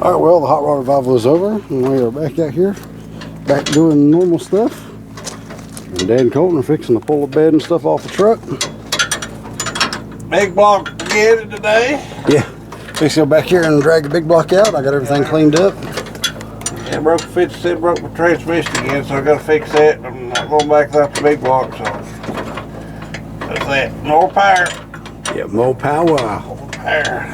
All right, well, the hot water valve was over, and we are back out here, back doing normal stuff. And Dad and Colton are fixing to pull the bed and stuff off the truck. Big block again today. Yeah, fixing to go back here and drag the big block out. I got everything cleaned up. Yeah, broke my transmission again, so I got to fix that. I'm not going back without the big block, so that's that. More power. Yeah, more power.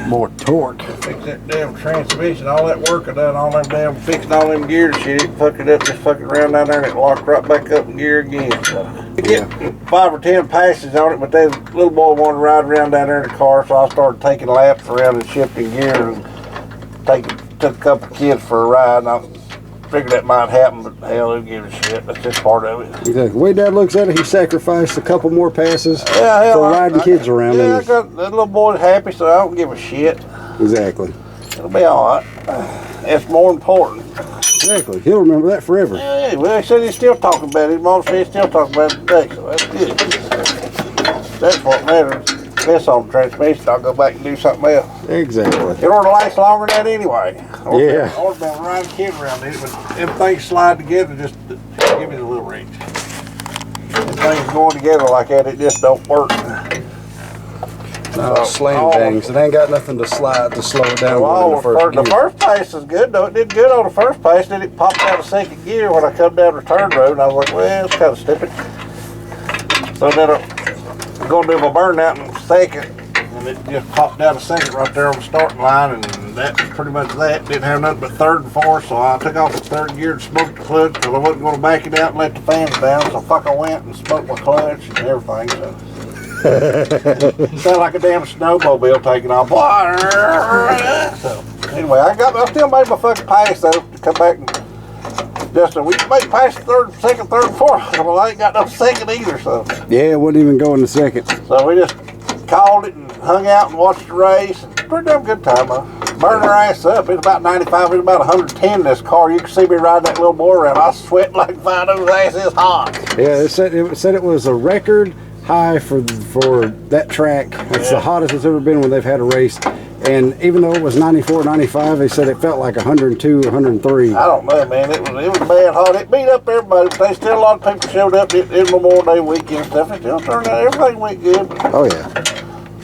More torque. Fix that damn transmission. All that work I done, all them damn fixing all them gears and shit. It fucked it up, just fucking around down there, and it locked right back up in gear again. So I get 5 or 10 passes on it, but then little boy wanted to ride around down there in the car, so I started taking laps around and shifting gears and took a couple of kids for a ride. And I figured that might happen, but hell, who gives a shit? That's just part of it. Exactly. The way Dad looks at it, he sacrificed a couple more passes for riding kids around. Yeah, I got that little boy's happy, so I don't give a shit. Exactly. It'll be all right. It's more important. Exactly. He'll remember that forever. Yeah, well, he said he's still talking about it. His mom said he's still talking about it today, so that's good. That's what matters. This on the transmission, I'll go back and do something else. Exactly. It ought to last longer than that anyway. I ought to be riding a kid around it, but if things slide together, just give me the little wrench. If things going together like that, it just don't work. No, slam things. It ain't got nothing to slow it down. Well, the first pass is good though. It did good on the first pass. Then it popped out of second gear when I come down the return road, and I was like, well, it's kind of stupid. So then I'm going to do my burnout in second, and it just popped out of second right there on the starting line, and that was pretty much that. Didn't have nothing but third and fourth, so I took off the third gear and smoked the clutch because I wasn't going to back it out and let the fans down. So I went and smoked my clutch and everything. So. It sounded like a damn snowmobile taking off. So anyway, I still made my fucking pass though to come back and just we made past second, third, and fourth. Well, I ain't got no second either, so. Yeah, it wouldn't even go in the second. So we just called it and hung out and watched the race. And pretty damn good time. I burned her ass up. It's about 95, it's about 110 in this car. You can see me riding that little boy around. I sweat like fine. His ass is hot. Yeah, it said it was a record high for that track. It's the hottest it's ever been when they've had a race. And even though it was 94, 95, they said it felt like 102, 103. I don't know, man. It was bad hot. It beat up everybody, but there's still a lot of people showed up in Memorial Day weekend and stuff. It still turned out everything went good. Oh yeah.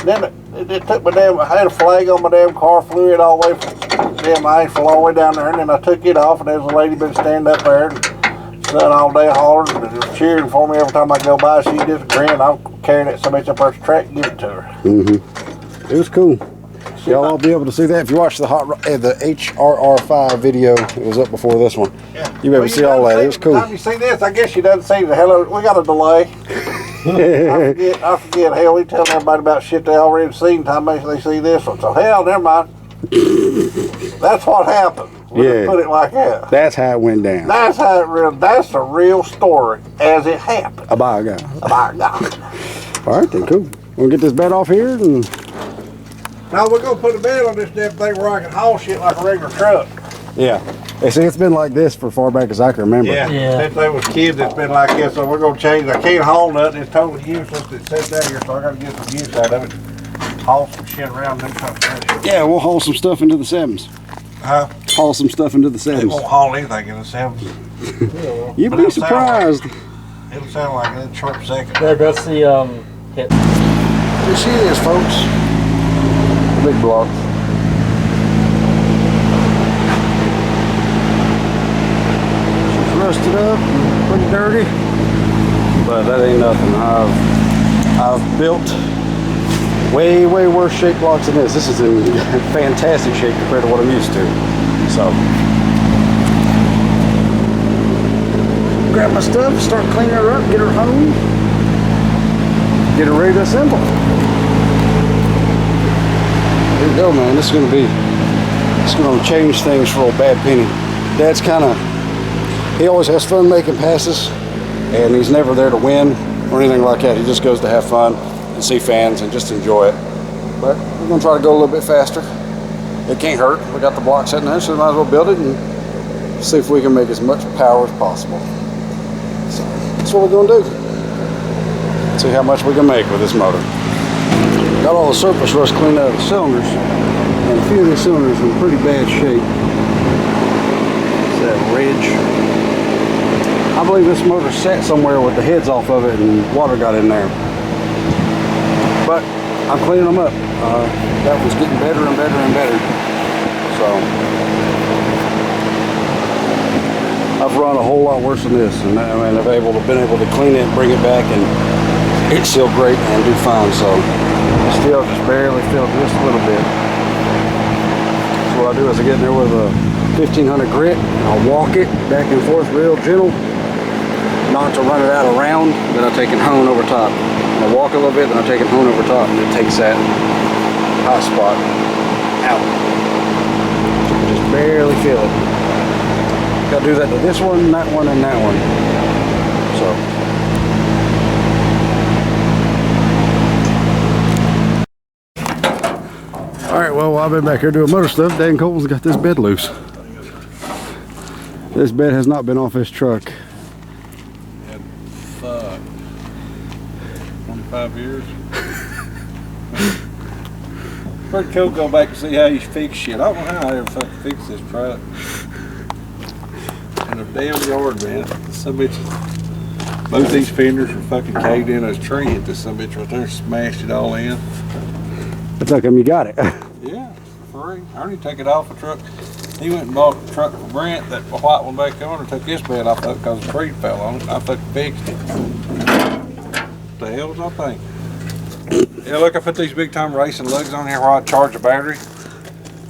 Then it took my damn. I had a flag on my damn car, flew it all the way from damn Asheville all the way down there, and then I took it off, and there's a lady been standing up there and sitting all day hollering and just cheering for me every time I go by. She just grinned. I'm carrying it so much up her track and give it to her. It was cool. Y'all will be able to see that if you watch the HRR5 video. It was up before this one. Yeah. You able to see all that. It was cool. Time you see this, I guess you done see the hello. We got a delay. I forget. Hell, we tell everybody about shit they already seen. Time they see this one. So hell, never mind. That's what happened. We'll put it like that. That's how it went down. That's how it real. That's the real story as it happened. By God. By God. All right, then cool. We'll get this bed off here and. Now we're gonna put a bed on this damn thing where I can haul shit like a regular truck. Yeah. Hey, see, it's been like this for far back as I can remember. Yeah. Since they was kids, it's been like this. So we're gonna change. I can't haul nothing. It's totally useless. It sits down here, so I gotta get some use out of it. Haul some shit around them kind of things. Yeah, we'll haul some stuff into the sevens. Huh? Haul some stuff into the It sevens. won't haul anything in the sevens. You'd be surprised. It'll sound like a short second. There goes the hit. There she is, folks. Big block. She's rusted up and pretty dirty, but that ain't nothing. I've built way worse shape blocks than this. This is in fantastic shape compared to what I'm used to. So grab my stuff, start cleaning her up, get her home, get her ready to assemble. Here we go, man. It's gonna change things for old Bad Penny. Dad's he always has fun making passes, and he's never there to win or anything like that. He just goes to have fun and see fans and just enjoy it. But we're gonna try to go a little bit faster. It can't hurt. We got the block sitting there, so we might as well build it and see if we can make as much power as possible. So that's what we're gonna do. See how much we can make with this motor. Got all the surface rust cleaned out of the cylinders. And a few of these cylinders are in pretty bad shape. It's that ridge. I believe this motor sat somewhere with the heads off of it and water got in there. But I'm cleaning them up. That was getting better and better and better. So I've run a whole lot worse than this, and I've been able to clean it and bring it back, and it's still great and do fine. So still just barely filled just a little bit. So what I do is I get in there with a 1500 grit and I'll walk it back and forth real gentle, not to run it out around. Then I take it hone over top. I walk a little bit, then I take it hone over top, and it takes that hot spot out. Just barely feel it. Gotta do that to this one, that one, and that one. So. Alright, well, while I've been back here doing motor stuff, Dan Cole's got this bed loose. This bed has not been off his truck. Fuck. 25 years. Pretty cool to go back and see how you fix shit. I don't know how I ever fucking fixed this truck. In a damn yard, man. Some bitches, both these fenders are fucking caved in. A tree hit this some bitch right there, smashed it all in. That's how come you got it. Yeah, for free. I already took it off the truck. He went and bought the truck for Brent, that white one back there, and took this bed off of it because the tree fell on it. I fucking fixed it. What the hell was I thinking? Yeah, look, I put these big time racing lugs on here where I charge a battery.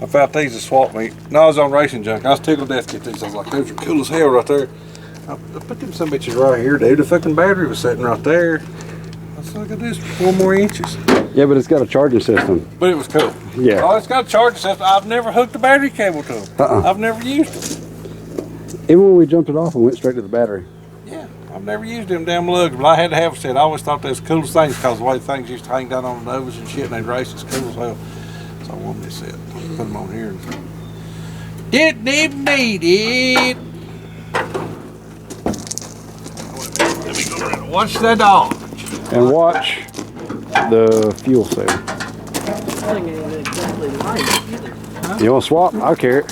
I found these to swap me. No, I was on Racing Junk. I was tickled to death to get these. I was like, those are cool as hell right there. I put them some bitches right here, dude. The fucking battery was sitting right there. I said, look at this, 4 more inches. Yeah, but it's got a charging system. But it was cool. Yeah. Oh, it's got a charging system. I've never hooked a battery cable to them. I've never used them. Even when we jumped it off and went straight to the battery. Yeah, I've never used them damn lugs, but I had to have a set. I always thought they was the coolest things because the way things used to hang down on the nose and shit, and they'd race as cool as hell. So I wanted this set. Put them on here. Didn't even need it. Let me go around and watch that dog. And watch the fuel cell. This thing ain't exactly light either. You want to swap? I'll carry it.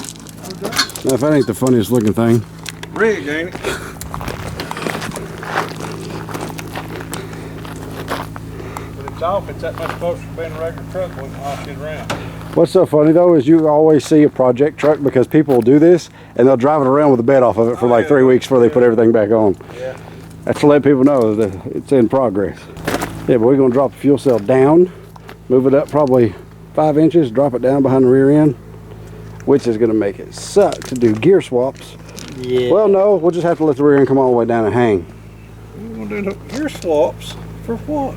Now, if that ain't the funniest looking thing. Rig, ain't it? But it's off. It's that much closer to being a regular truck. We can haul shit around. What's so funny though is you always see a project truck because people will do this and they'll drive it around with the bed off of it for like 3 weeks before they put everything back on. Yeah. That's to let people know that it's in progress. Yeah, but we're going to drop the fuel cell down, move it up probably 5 inches, drop it down behind the rear end, which is going to make it suck to do gear swaps. Yeah. Well, no, we'll just have to let the rear end come all the way down and hang. We're going to do no gear swaps. For what?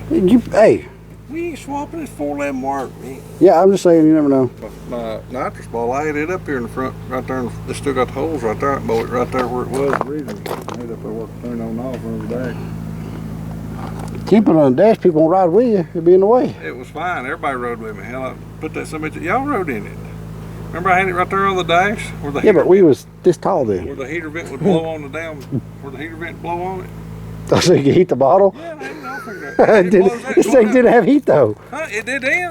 Hey. We ain't swapping this 411 mark, man. Yeah, I'm just saying, you never know. My nitrous ball, I had it up here in the front, right there. It's still got the holes right there. I bought it right there where it was originally. I had it up there working, turn on and off on the dash. Keep it on the dash, people won't ride with you. It'll be in the way. It was fine. Everybody rode with me. Hell, I put that somebody. Y'all rode in it. Remember I had it right there on the dash? Where the Yeah, but we was this tall then. Where the heater vent would blow on the damn, where the heater vent blow on it. So you can heat the bottle? Yeah, I had it off there. This thing didn't have heat though. Huh? It did then.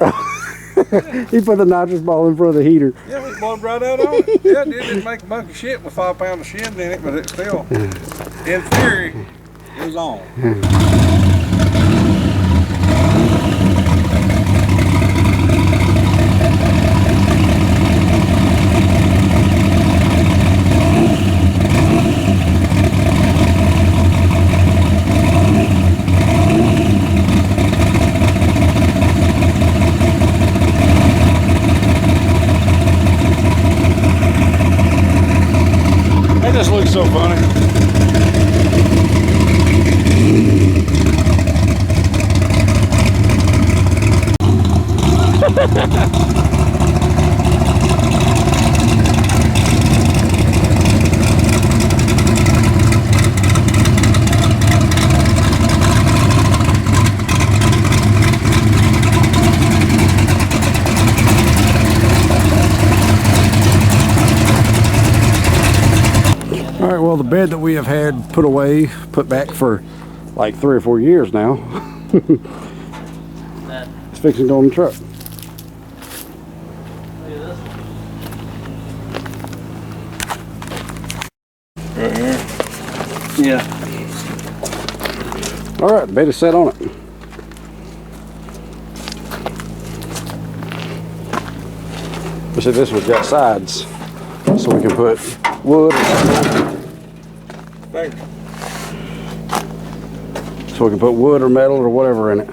He put the nitrous ball in front of the heater. Yeah, it blowed right out on it. Yeah, it didn't make a bunch of shit with 5 pounds of shims in it, but it still, in theory, it was on. That just looks so funny. All right, well, the bed that we have had put away, put back for like 3 or 4 years now, it's fixing to go on the truck. Look at this Yeah. All right, beta set on it. You see, this one's got sides, so we can put wood. Thank you. So we can put wood or metal or whatever in it.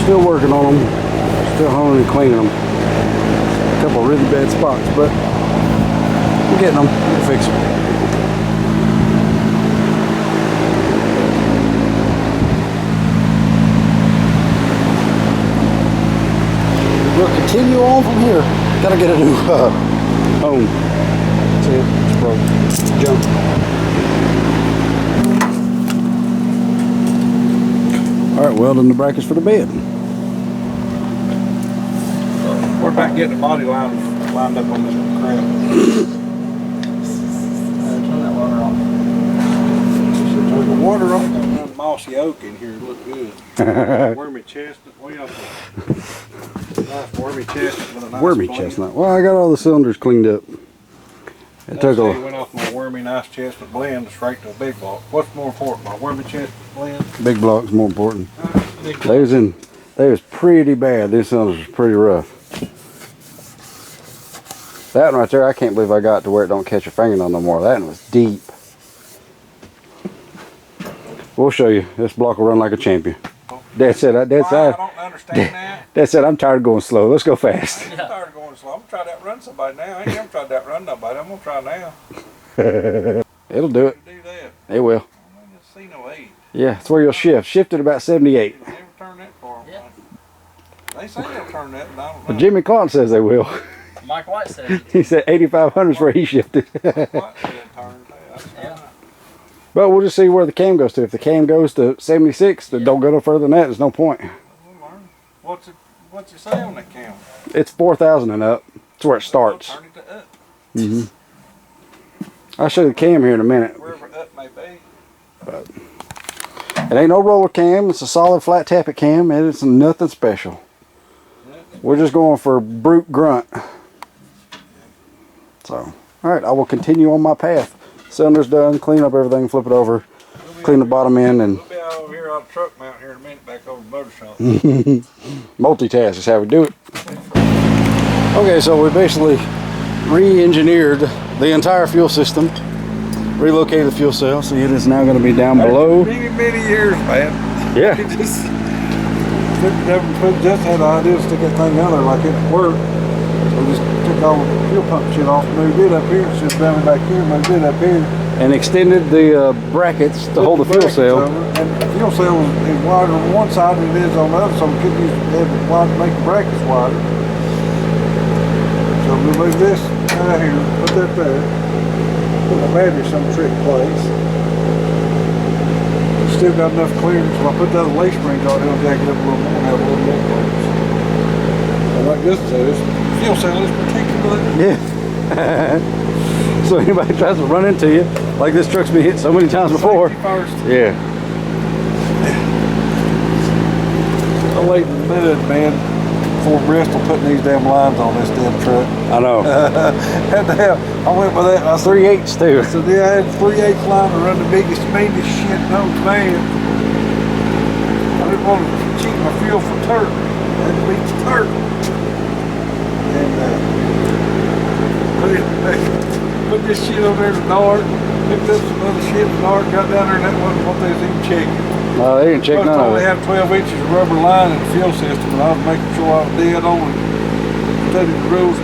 Still working on them, still honing and cleaning them. A couple of really bad spots, but we're getting them. We'll fix them. We'll continue on from here. Gotta get a new home. See it? It's broke. Jump. All right, welding the brackets for the bed. We're about getting the body lined up on this crap. Turn that water off. Turn the water off. That mossy oak in here look good. Wormy chestnut. Way up there. Nice wormy chestnut with a nice Wormy blend. chestnut. Well, I got all the cylinders cleaned up. It took He a went off my wormy nice chestnut blend straight to a big block. What's more important, my wormy chestnut blend? big block's more important. Big They was pretty bad. These cylinders was pretty rough. That one right there, I can't believe I got to where it don't catch your fingernail no more. That one was deep. We'll show you. This block will run like a champion. That's it. I don't understand that. That's it. I'm tired of going slow. Let's go fast. I'm tired of going slow. I'm gonna try that run somebody now. I ain't never tried that run nobody. I'm gonna try now. It'll do it. Do that. It will. I ain't seen no 8. Yeah, it's where you'll shift. Shift at about 78. It'll never turn that far. Yeah. They say they'll turn that, but I don't know. But Jimmy Clark says they will. Mike White said it. He said 8,500 is where he shifted. What? They didn't turn that. That's Yeah. fine. But we'll just see where the cam goes to. If the cam goes to 76, then don't go no further than that. There's no point. We'll learn. What's it say on that count? It's 4,000 and up. That's where it starts. Turn it to up. I'll show you the cam here in a minute. Wherever up may be. It ain't no roller cam. It's a solid flat tappet cam, and it's nothing special. We're just going for brute grunt. So, all right, I will continue on my path. Cylinder's done. Clean up everything. Flip it over. Clean the bottom end and We'll be out over here on the truck mount here in a minute, back over the motor shop. multitask is how we do it. Okay, so we basically re-engineered the entire fuel system. Relocated the fuel cell, so it is now going to be down below. Many years, man. Yeah. It just had the idea to stick that thing out there like it worked. So we just took all the fuel pump shit off, moved it up here, just down back here, moved it up here. And extended the brackets to hold the fuel cell. And the fuel cell is wider on one side than it is on the other, so we couldn't use make the brackets wider. So we move this out here, put that there, put my battery some trick place. Still got enough clearance. When I put the other leaf springs on, it'll jack it up a little more and have a little more clearance. And like this says, fuel cell is particular. Yeah. So anybody tries to run into you, like this truck's been hit so many times before. First. Yeah. I laid in the mud, man, before Bristol putting these damn lines on this damn truck. I know. I went by that. I said, 3/8 too. So yeah, I had 3/8 line to run the biggest, meanest shit known to man. I didn't want to cheat my fuel for turtle. I had to beat the turtle. And put this shit on there to Nord, picked up some other shit to Nord, got down there and that wasn't what they was even checking. No, they didn't check none of They it. have 12 inches of rubber line in the fuel system, and I was making sure I was dead on it. Studied the rules.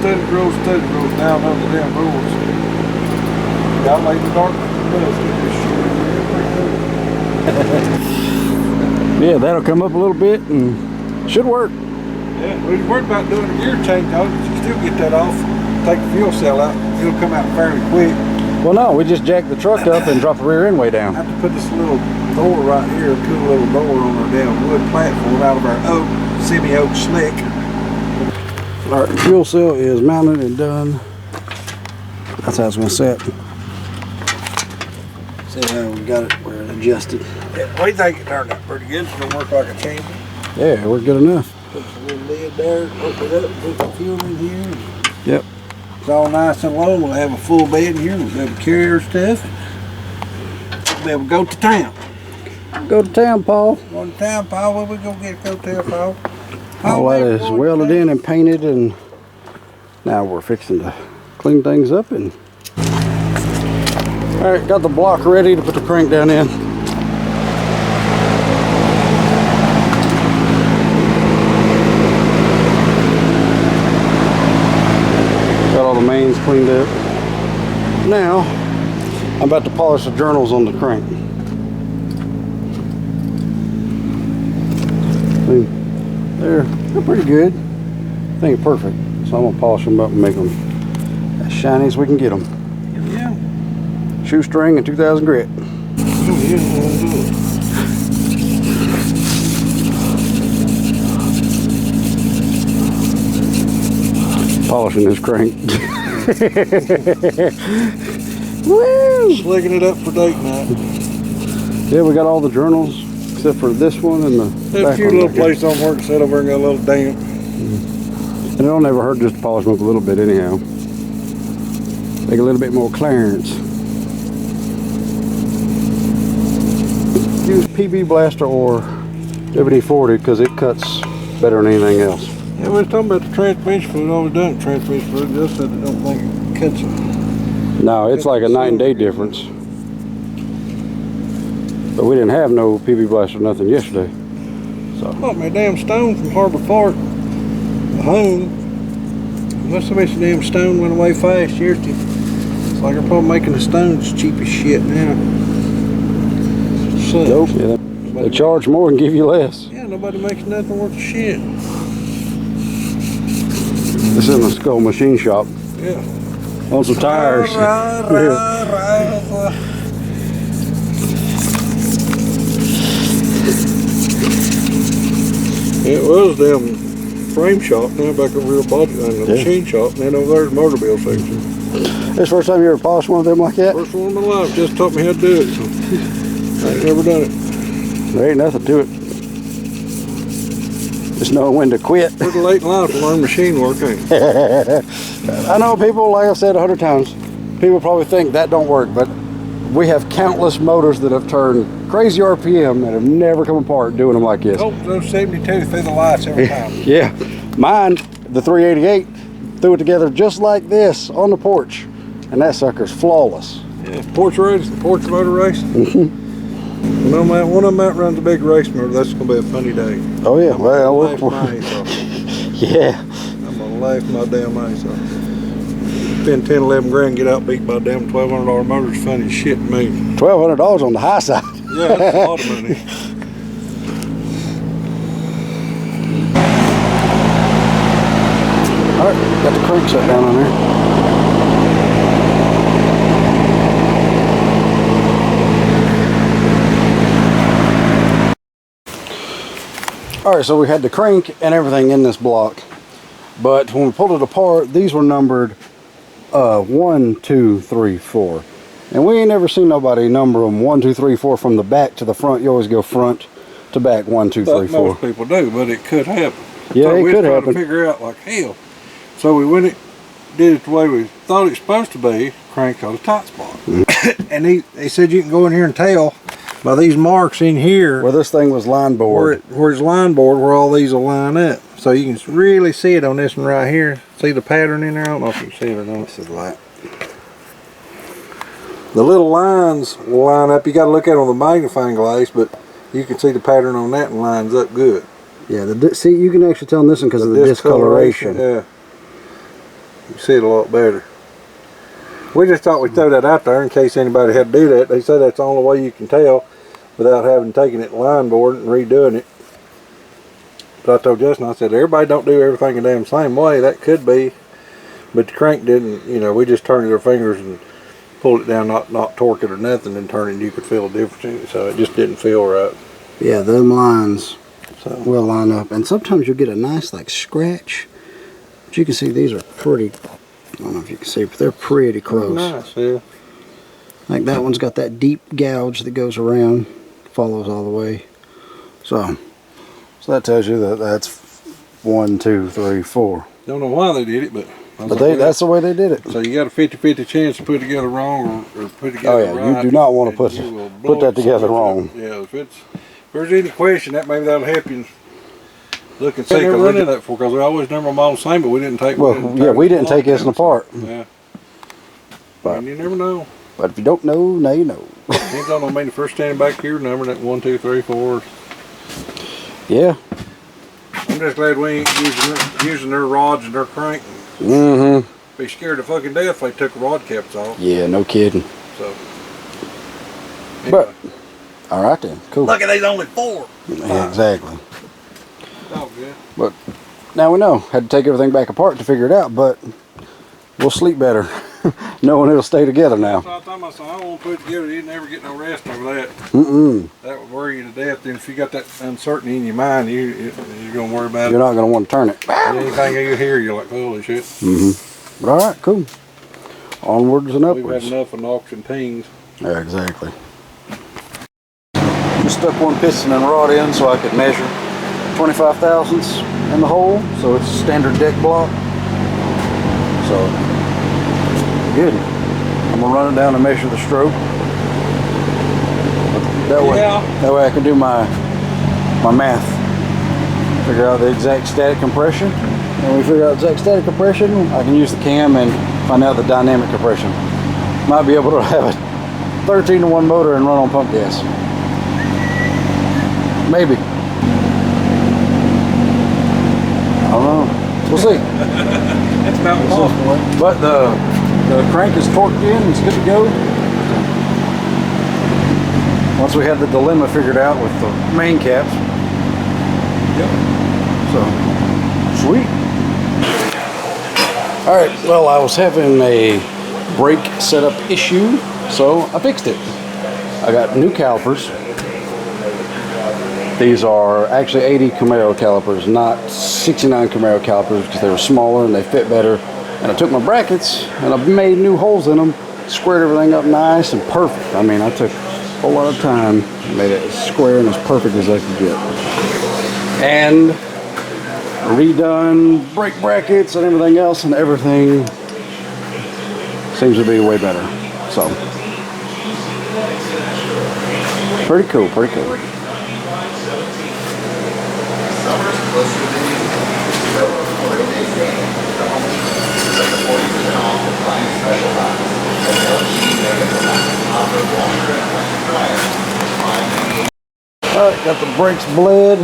Now I know the damn rules. Got laid in the dark with the bus. Get this shit in there. Yeah, that'll come up a little bit and should work. Yeah, we was worried about doing a gear change on it, but you still get that off. Take the fuel cell out, it'll come out fairly quick. Well, no, we just jack the truck up and drop the rear end way down. I have to put this little door right here, a cool little door on our damn wood platform out of our oak, semi-oak slick. Our fuel cell is mounted and done. That's how it's going to set. See how we got it where it adjusted. Yeah, we think it turned out pretty good. It's gonna work like a chamber. Yeah, it worked good enough. Put a little lid there, open it up, put the fuel in here. Yep. It's all nice and low. We'll have a full bed in here. We'll be able to carry our stuff. We'll be able to go to town. Go to town, Paul. Go to town, Paul. Where we gonna get go to, Paul? All that is welded in and painted, and now we're fixing to clean things up. And all right, got the block ready to put the crank down in. Got all the mains cleaned up. Now I'm about to polish the journals on the crank. They're pretty good. I think it's perfect. So I'm gonna polish them up and make them as shiny as we can get them. Yeah. Shoestring and 2000 grit. Oh, yeah, we'll do it. Polishing this crank. Woo! Slicking it up for date night. Yeah, we got all the journals except for this one and the There's a back few one little back there. places on work set over and got a little damp. And it'll never hurt just to polish them up a little bit anyhow. Make a little bit more clearance. Use PB Blaster or WD-40 because it cuts better than anything else. Yeah, we was talking about the transmission fluid. All we done transmission fluid. Just said they don't think it cuts it. No, it's like a night and day difference. But we didn't have no PB Blaster or nothing yesterday. So Bought me a damn stone from Harbor Park home. Must have been some damn stone went away fast yesterday. It's like they're probably making the stones cheap as shit now. Sucks. dope. Yeah, they charge more and give you less. Yeah, nobody makes nothing worth a shit. This is a Skull Machine Shop. Yeah. On some tires. It was damn frame shop now back over here body and the machine shop, and then over there's the motor bill section. This the first time you ever polished one of them like that? First one in my life, just taught me how to do it. So I ain't never done it. There ain't nothing to it. Just knowing when to quit. Pretty late in life to learn machine work, ain't it? I know people, like I've said 100 times, people probably think that don't work, but we have countless motors that have turned crazy RPM that have never come apart doing them like this. Oh, those 72 through the lights every time. Yeah, mine, the 388, threw it together just like this on the porch, and that sucker's flawless. Yeah, porch race, the porch motor race. One of them outruns a big race motor, that's going to be a funny day. Oh yeah, well, I'm gonna laugh my ace off. yeah. I'm going to laugh my damn ace off. Spend 10, 11 grand, get outbeat by a damn $1,200 motor is funny as shit to me. $1,200 on the high side. Yeah, that's a lot of money. All right, got the crank set down on there. All right, so we had the crank and everything in this block, but when we pulled it apart, these were numbered 1, 2, 3, 4. And we ain't never seen nobody number them 1, 2, 3, 4 from the back to the front. You always go front to back 1, 2, 3, 4. Most people do, but it could happen. Yeah, so it we could was trying happen. to figure out like hell. So we went and did it the way we thought it was supposed to be, cranked on the tight spot. And he said you can go in here and tell by these marks in here Where this thing was line board. where it's line board where all these will line up. So you can really see it on this one right here. See the pattern in there? I don't know if you can see it or not. This is light. The little lines will line up. You got to look at it on the magnifying glass, but you can see the pattern on that and lines up good. Yeah, see, you can actually tell on this one because of the discoloration. Yeah. You see it a lot better. We just thought we'd throw that out there in case anybody had to do that. They said that's the only way you can tell without having taken it line board and redoing it. But I told Justin, I said, everybody don't do everything the damn same way. That could be. But the crank didn't, you know, we just turned our fingers and pulled it down, not torque it or nothing, and turn it, you could feel a difference in it. So it just didn't feel right. Yeah, them lines So will line up, and sometimes you'll get a nice like scratch. But you can see these are pretty. I don't know if you can see, but they're pretty close. nice, yeah. Like that one's got that deep gouge that goes around, follows all the way. So that tells you that that's 1, 2, 3, 4. Don't know why they did it, but That's the way they did it. So you got a 50-50 chance to put it together wrong or put it together Oh yeah, right. you do not want to put that it together so wrong. Yeah, if there's any question, that maybe that'll help you look and see. Because we did that before, because we always number them all the same, but we didn't take. Well, we didn't take this apart. Yeah. But And you never know. But if you don't know, now you know. Depends on me the first standing back here, number that 1, 2, 3, 4. Yeah. I'm just glad we ain't using their rods and their crank. Mm-hmm. Be scared to fucking death if they took the rod caps off. Yeah, no kidding. So. Anyway. But all right then, cool. Look at these, only 4. Yeah, exactly. Oh, good. But now we know. Had to take everything back apart to figure it out, but we'll sleep better knowing it'll stay together now. So I thought myself, I won't put it together. You'd never get no rest over that. Mm-mm. That would worry you to death. And if you got that uncertainty in your mind, you're going to worry about You're it. not going to want to turn it. Anything you hear, you're like, holy shit. Mm-hmm. But all right, cool. Onwards and We've had upwards. enough of knocks and tings. Yeah, exactly. Just stuck one piston and rod in so I could measure 25 thousandths in the hole. So it's a standard deck block. So good. I'm gonna run it down and measure the stroke. That way I can do my math. Figure out the exact static compression. And when we figure out exact static compression, I can use the cam and find out the dynamic compression. Might be able to have a 13-to-1 motor and run on pump gas. Maybe. I don't know. We'll see. That's about possible. But the crank is torqued in. It's good to go. Once we had the dilemma figured out with the main caps. Yep. So, sweet. All right. Well, I was having a brake setup issue, so I fixed it. I got new calipers. These are actually 80 Camaro calipers, not 69 Camaro calipers, because they were smaller and they fit better. And I took my brackets and I made new holes in them, squared everything up nice and perfect. I mean, I took a whole lot of time, made it as square and as perfect as I could get. And redone brake brackets and everything else, and everything seems to be way better. So, pretty cool, pretty cool. Alright, got the brakes bled.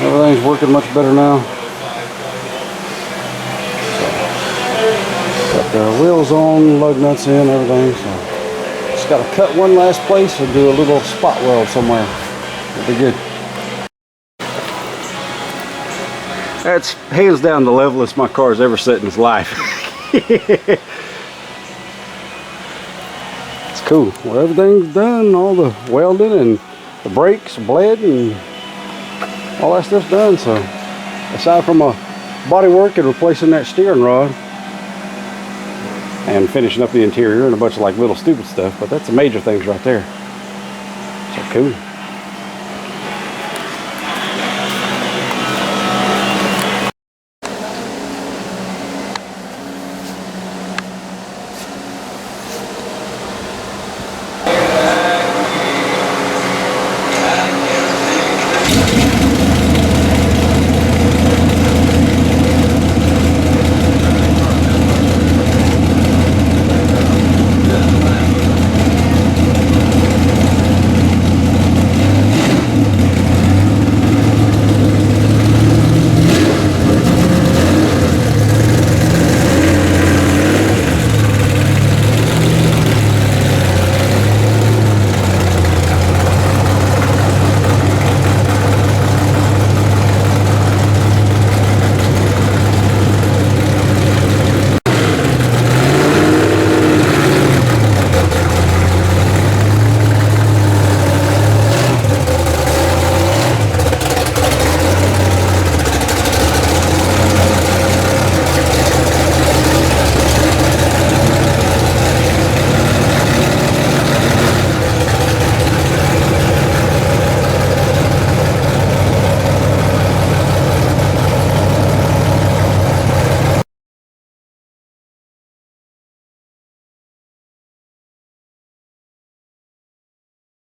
Everything's working much better now. Got the wheels on, lug nuts in, everything. So just gotta cut one last place and do a little spot weld somewhere. It'll be good. That's hands down the levelest my car's ever set in its life. It's cool. Well, everything's done, all the welding and the brakes bled and all that stuff's done. So aside from a body work and replacing that steering rod and finishing up the interior and a bunch of like little stupid stuff, but that's the major things right there. So cool.